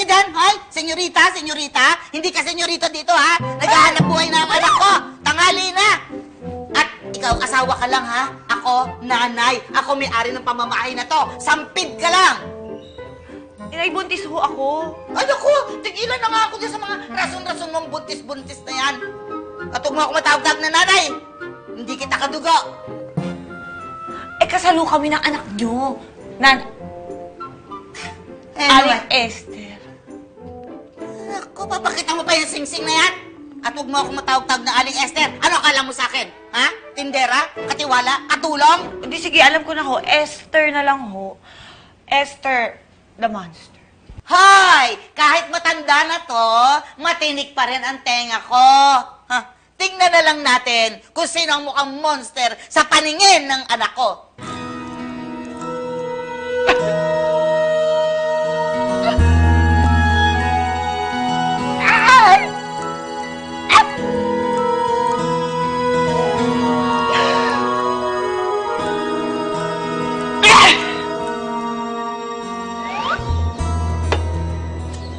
ka dyan, hoy! Senyorita, senyorita! Hindi ka senyorita dito, ha? Naghahanap buhay na ang anak ko! Tanghali na! At ikaw, asawa ka lang, ha? Ako, nanay. Ako may-ari ng pamamahay na to. Sampid ka lang! Inay, buntis ho ako. Ay, naku! Tigilan na nga ako dyan sa mga rason-rason mong buntis-buntis na yan. At huwag mo ako matawag na nanay. Hindi kita kadugo. Eh, kasalo kami ng anak nyo. Aling Esther. Naku, papakita mo pa yung sing-sing na yan? At huwag mo ako matawag-tawag na Aling Esther. Ano akala mo sa akin? Ha? Tindera? Katiwala? Katulong? Hindi, sige, alam ko na ho. Esther na lang ho. Esther, the monster. Hoy! Kahit matanda na to, matinik pa rin ang tenga ko. Ha? Tingnan na lang natin kung sino ang mukhang monster sa paningin ng anak ko.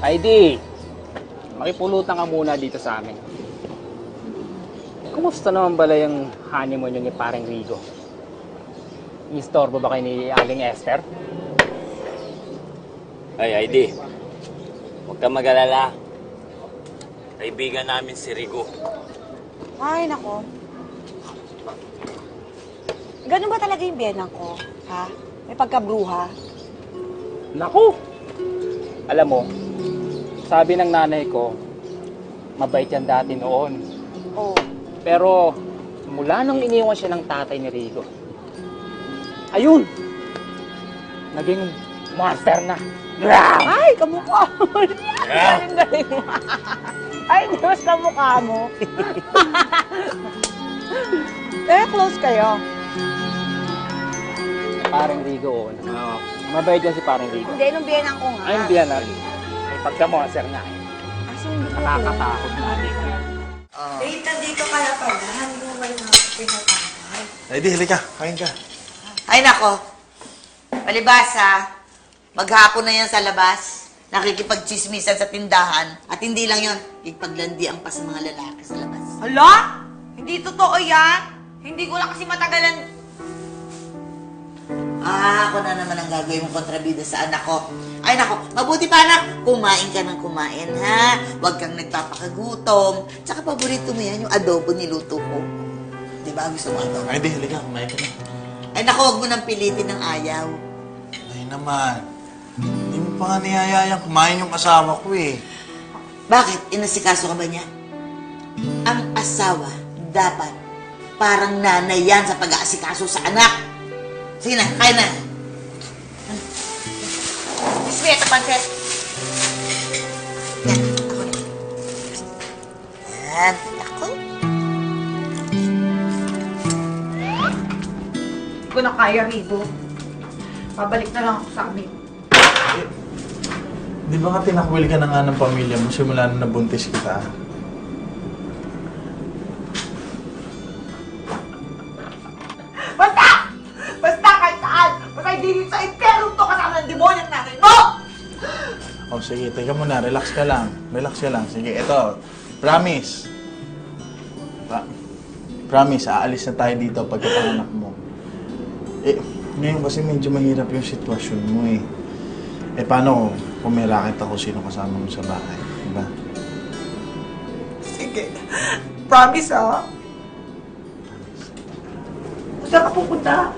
Heidi, makipulutan ka muna dito sa amin. Kumusta naman bala yung honeymoon yun ni Pareng Rigo? Istorbo ba kayo ni Aling Esther? Ay, Heidi. Huwag kang mag-alala. Kaibigan namin si Rigo. Ay, nako. Ganun ba talaga yung biyenang ko? Ha? May pagkabruha? Naku! Alam mo, sabi ng nanay ko, mabait yan dati noon. Oo. Pero, mula nang iniwan siya ng tatay ni Rigo, ayun! Naging monster na. Ay, kamukha mo. Galing mo. Ay, Diyos, kamukha mo. Eh, close kayo. Pareng Rigo, mabait yan si Pareng Rigo. Hindi, nung biyenang ko nga. Ay, hindi yan. May pagka-monster na. Aso, hindi ko Nakakatakot na din. Date na dito kaya pala. Hindi mo ba yung pinatangay? Heidi, halika. Kain ka. Ay, nako. Palibasa, maghapon na yan sa labas. Nakikipagchismisan sa tindahan. At hindi lang yon, ikipaglandian pa sa mga lalaki sa labas. Hala? Hindi totoo yan. Hindi ko lang kasi matagalan. Ako na naman ang gagawin mong kontrabida sa anak ko. Ay, nako, mabuti pa anak. Kumain ka ng kumain, ha? Huwag kang nagpapakagutom. Tsaka paborito mo yan, yung adobo niluto ko. Di ba? Gusto mo adobo? Heidi, halika. Kumain ka na. Ay, nako, huwag mo nang pilitin ng ayaw. Ay naman. Hindi mo pa nga niyayayang kumain yung asawa ko eh. Bakit? Inasikaso ka ba niya? Ang asawa, dapat parang nanay yan sa pag-aasikaso sa anak. Sige na, kain na. Miss Mia, ito pansit. Yan, ako na. Yan, ako. Hindi ko na kaya, Rigo. Pabalik na lang ako sa amin. Di ba nga tinakwil ka na nga ng pamilya mo simula na nabuntis kita? Basta! Basta kahit saan! Basta hindi sa impyerno to kasama ng demonyang nanay mo! O sige, teka muna. Relax ka lang. Relax ka lang. Sige, eto. Promise. Promise, aalis na tayo dito pagkapanganak mo. Eh, ngayon kasi medyo mahirap yung sitwasyon mo eh. Eh, paano kung may racket ako sino kasama mo sa bahay? Diba? Sige. Promise, ha? Saan ka pupunta?